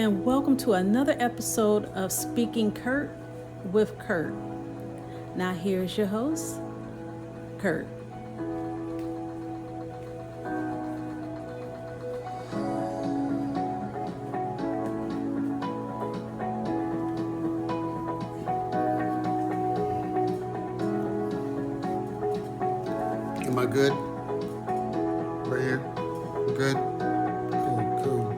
and welcome to another episode of Speaking Kurt with Kurt. Now here's your host, Kurt. Am I good? Right here? Good? Cool.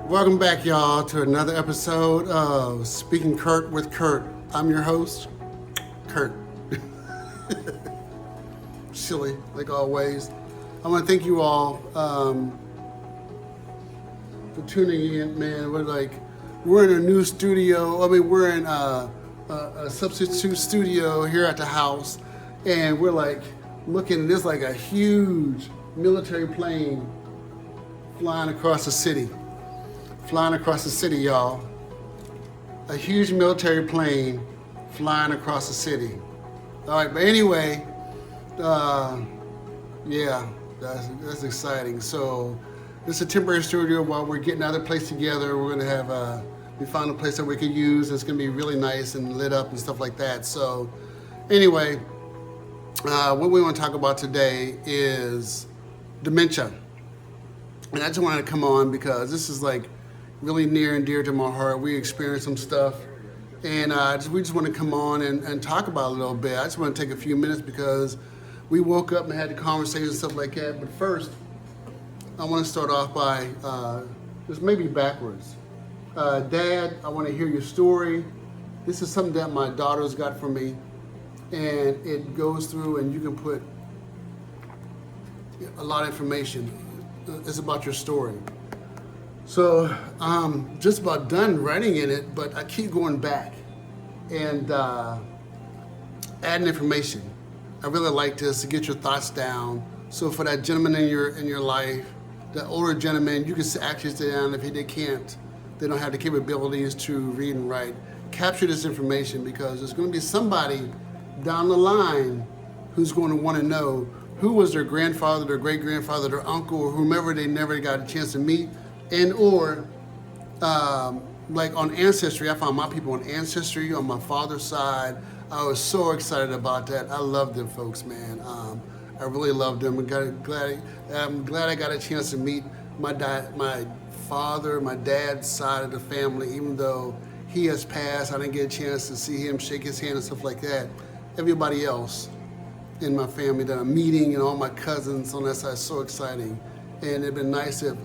Welcome back, y'all, to another episode of Speaking Kurt with Kurt. I'm your host, Kurt. Silly, like always. I want to thank you all for tuning in, man. We're in a new studio. We're in a substitute studio here at the house, and we're looking. There's a huge military plane flying across the city, y'all. A huge military plane flying across the city. All right, but anyway, yeah, that's exciting. So this is a temporary studio while we're getting another place together. We're gonna have we found a place that we could use. It's gonna be really nice and lit up and stuff like that. So anyway, what we want to talk about today is dementia. And I just wanted to come on because this is really near and dear to my heart. We experienced some stuff, and we just want to come on and talk about it a little bit. I just want to take a few minutes because we woke up and had the conversation and stuff like that. But first, I want to start off by just maybe backwards. Dad, I want to hear your story. This is something that my daughter's got for me, and it goes through, and you can put a lot of information. It's about your story. So I'm just about done writing in it, but I keep going back and adding information. I really like this to get your thoughts down. So for that gentleman in your life, that older gentleman, you can actually sit down if they can't. They don't have the capabilities to read and write. Capture this information because there's going to be somebody down the line who's going to want to know who was their grandfather, their great-grandfather, their uncle, or whomever they never got a chance to meet. And or on Ancestry, I found my people on Ancestry on my father's side. I was so excited about that. I love them folks, man. I really love them. I'm glad I got a chance to meet my father, my dad's side of the family. Even though he has passed, I didn't get a chance to see him, shake his hand and stuff like that. Everybody else in my family that I'm meeting and all my cousins on that side is so exciting. And it'd been nice if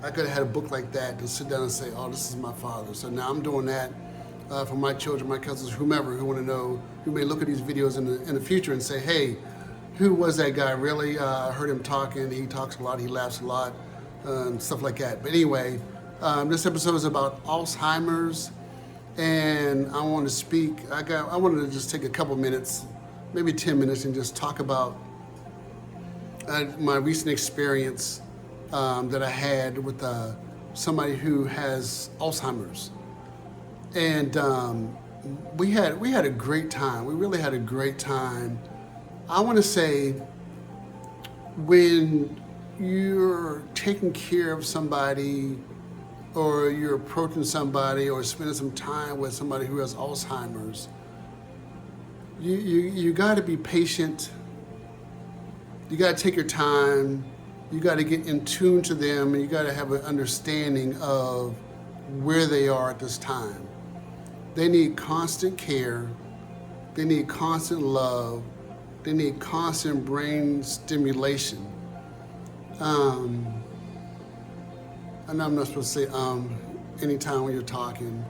I could have had a book like that to sit down and say, oh, this is my father. So now I'm doing that for my children, my cousins, whomever who want to know, who may look at these videos in the future and say, hey, who was that guy really? I heard him talking. He talks a lot. He laughs a lot. Stuff like that. But anyway, this episode is about Alzheimer's, and I want to speak. I wanted to just take a couple minutes, maybe 10 minutes, and just talk about my recent experience that I had with somebody who has Alzheimer's, and we had a great time. We really had a great time. I want to say when you're taking care of somebody, or you're approaching somebody, or spending some time with somebody who has Alzheimer's, you got to be patient. You got to take your time. You got to get in tune to them, and you got to have an understanding of where they are at this time. They need constant care. They need constant love. They need constant brain stimulation. I know I'm not supposed to say anytime when you're talking.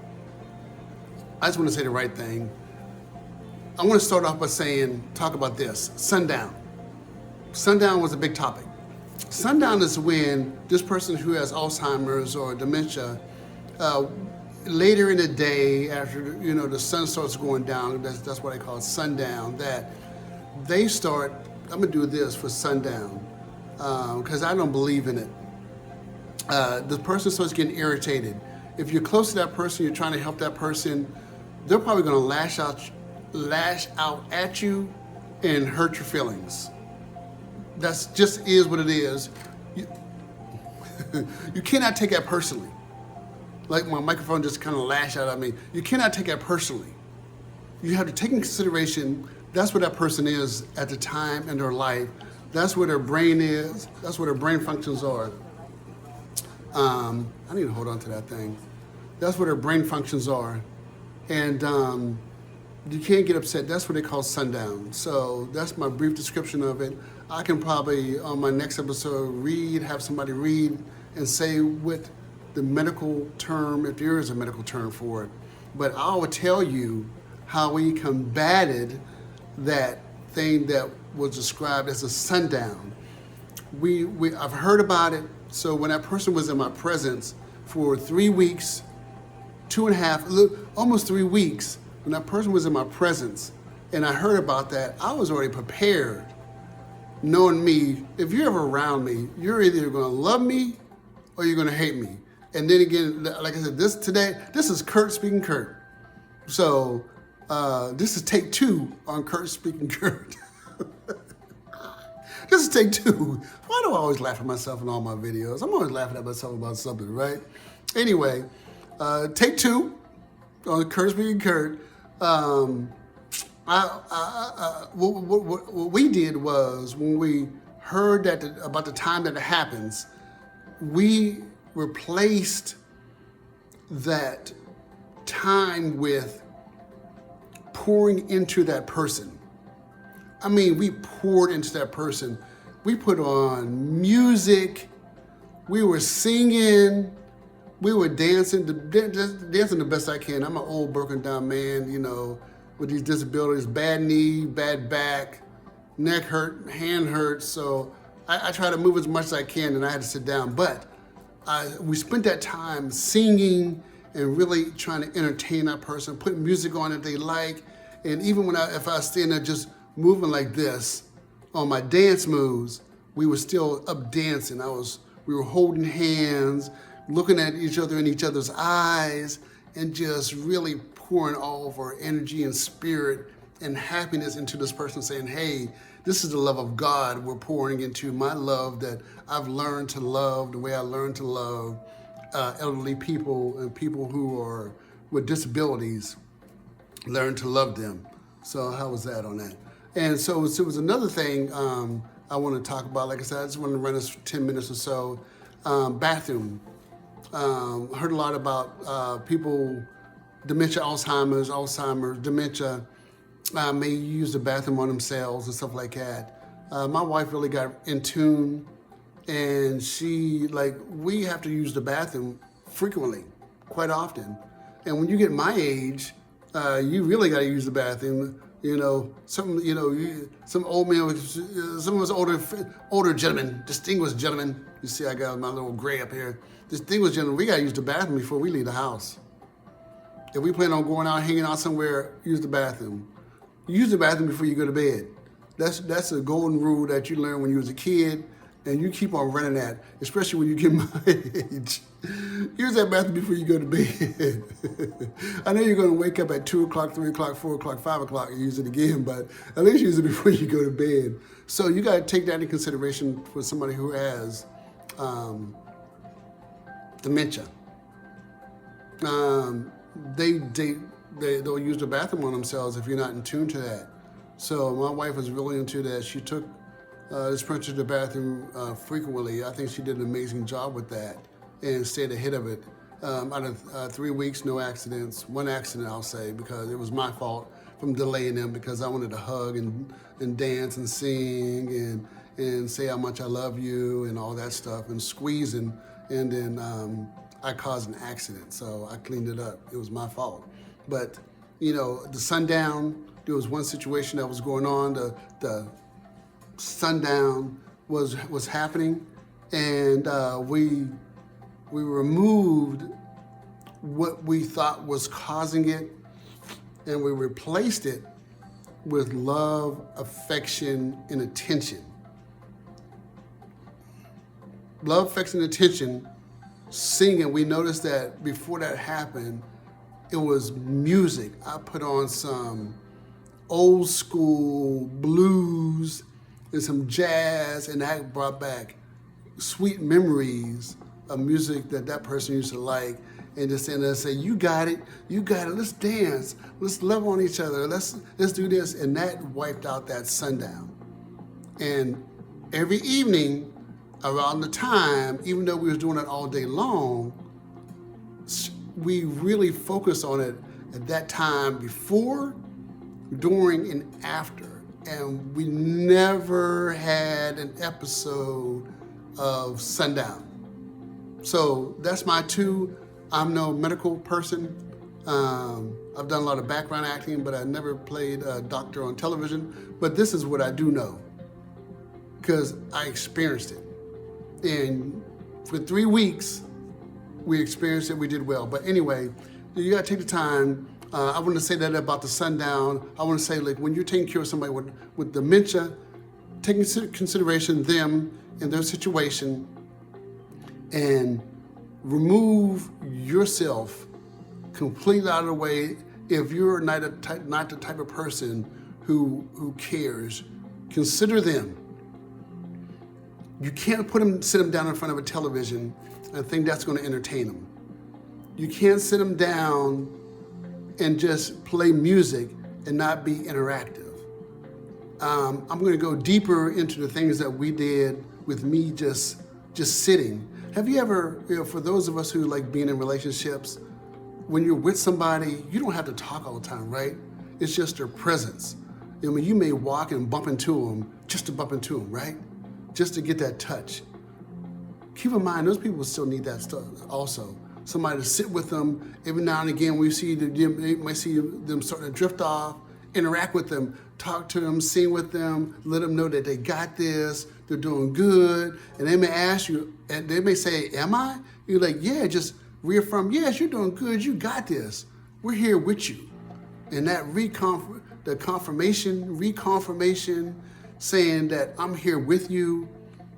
I just want to say the right thing. I want to start off by talk about this, sundown. Sundown was a big topic. Sundown is when this person who has Alzheimer's or dementia, later in the day after the sun starts going down, that's what I call sundown, that they start, I'm gonna do this for sundown, because I don't believe in it. The person starts getting irritated. If you're close to that person, you're trying to help that person, they're probably gonna lash out at you and hurt your feelings. That's just is what it is. You cannot take that personally. Like my microphone just kind of lashed out at me. You cannot take that personally. You have to take in consideration that's where that person is at the time in their life. That's where their brain is. That's where their brain functions are. I need to hold on to that thing. That's where their brain functions are. And you can't get upset. That's what they call sundown. So that's my brief description of it. I can probably, on my next episode, have somebody read and say what the medical term, if there is a medical term for it. But I will tell you how we combated that thing that was described as a sundown. I've heard about it. So when that person was in my presence for 3 weeks, 2.5, almost 3 weeks, when that person was in my presence and I heard about that, I was already prepared, knowing me, if you're ever around me, you're either gonna love me or you're gonna hate me. And then again, like I said, this is Kurt speaking Kurt. So this is take 2 on Kurt speaking Kurt. This is take 2. Why do I always laugh at myself in all my videos? I'm always laughing at myself about something, right? Anyway, take 2 on Kurt speaking Kurt. What we did was, when we heard about the time that it happens, we replaced that time with pouring into that person. I mean, we poured into that person. We put on music. We were singing. We were dancing the best I can. I'm an old broken down man, with these disabilities, bad knee, bad back, neck hurt, hand hurt. So I try to move as much as I can, and I had to sit down. But we spent that time singing and really trying to entertain that person, putting music on that they like. And even if I was standing there just moving like this on my dance moves, we were still up dancing. We were holding hands, looking at each other in each other's eyes, and just really pouring all of our energy and spirit and happiness into this person, saying, hey, this is the love of God we're pouring into, my love that I've learned to love, the way I learned to love elderly people and people who are with disabilities, learn to love them. So how was that on that? And so it was another thing I want to talk about. Like I said, I just want to run this for 10 minutes or so. Bathroom. Heard a lot about people, dementia, Alzheimer's, dementia, may use the bathroom on themselves and stuff like that. My wife really got in tune, and we have to use the bathroom frequently, quite often. And when you get my age, you really got to use the bathroom. Some old man, some of us older gentlemen, distinguished gentlemen. You see, I got my little gray up here. Distinguished gentlemen, we got to use the bathroom before we leave the house. If we plan on going out, hanging out somewhere, use the bathroom. Use the bathroom before you go to bed. That's a golden rule that you learned when you was a kid, and you keep on running that, especially when you get my age. Use that bathroom before you go to bed. I know you're going to wake up at 2 o'clock, 3 o'clock, 4 o'clock, 5 o'clock and use it again, but at least use it before you go to bed. So you got to take that into consideration for somebody who has dementia. They'll use the bathroom on themselves if you're not in tune to that. So my wife was really into that. She took this person to the bathroom frequently. I think she did an amazing job with that and stayed ahead of it. Out of 3 weeks, no accidents. 1 accident, I'll say, because it was my fault from delaying them, because I wanted to hug and dance and sing and say how much I love you and all that stuff and squeezing. And then I caused an accident, so I cleaned it up. It was my fault. But, the sundown, there was one situation that was going on. The sundown was happening, and we removed what we thought was causing it, and we replaced it with love, affection, and attention. Love, affection, and attention, singing. We noticed that before that happened, it was music. I put on some old school blues and some jazz, and that brought back sweet memories music that person used to like, and just stand there and say, you got it, let's dance, let's love on each other, let's do this. And that wiped out that sundown. And every evening around the time, even though we was doing it all day long, we really focused on it at that time before, during, and after. And we never had an episode of sundown. So that's my two. I'm no medical person. I've done a lot of background acting, but I never played a doctor on television. But this is what I do know, because I experienced it. And for 3 weeks, we experienced it, we did well. But anyway, you gotta take the time. I want to say that about the sundown. I want to say, like, when you're taking care of somebody with dementia, take into consideration them and their situation, and remove yourself completely out of the way. If you're not the type of person who cares, consider them. You can't sit them down in front of a television and think that's going to entertain them. You can't sit them down and just play music and not be interactive. I'm going to go deeper into the things that we did with me just sitting. Have you ever, for those of us who like being in relationships, when you're with somebody, you don't have to talk all the time, right? It's just their presence. I mean, you may walk and bump into them just to bump into them, right? Just to get that touch. Keep in mind, those people still need that stuff also. Somebody to sit with them. Every now and again, we might see them starting to drift off, interact with them, talk to them, sing with them, let them know that they got this, they're doing good. And they may ask you, and they may say, am I? You're like, yeah, just reaffirm, yes, you're doing good, you got this. We're here with you. And that reconfirmation, saying that I'm here with you,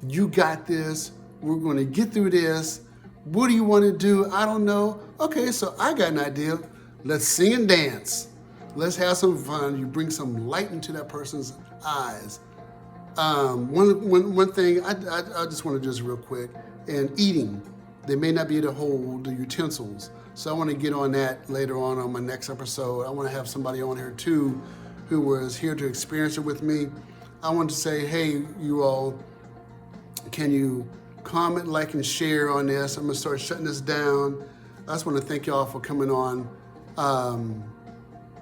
you got this, we're gonna get through this. What do you wanna do? I don't know. Okay, so I got an idea. Let's sing and dance. Let's have some fun. You bring some light into that person's eyes. One thing, I just wanna just real quick, and eating. They may not be able to hold the utensils. So I wanna get on that later on my next episode. I wanna have somebody on here too who was here to experience it with me. I want to say, hey, you all, can you comment, like, and share on this? I'm gonna start shutting this down. I just want to thank y'all for coming on.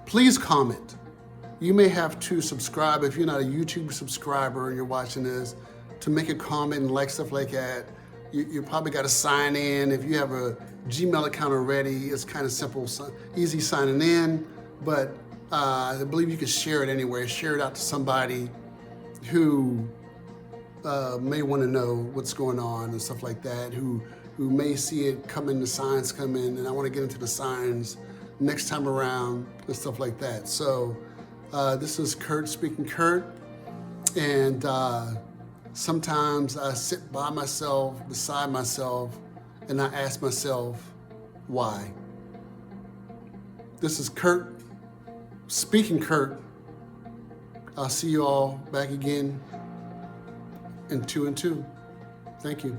Please comment. You may have to subscribe if you're not a YouTube subscriber and you're watching this, to make a comment and like stuff like that. You probably got to sign in. If you have a Gmail account already, it's kind of simple, easy signing in, but I believe you can share it anywhere. Share it out to somebody who may want to know what's going on and stuff like that, who may see it the signs come in, and I want to get into the signs next time around and stuff like that. So this is Kurt speaking Kurt, and sometimes I sit by myself, beside myself, and I ask myself, why? This is Kurt speaking Kurt. I'll see you all back again in 2 and 2. Thank you.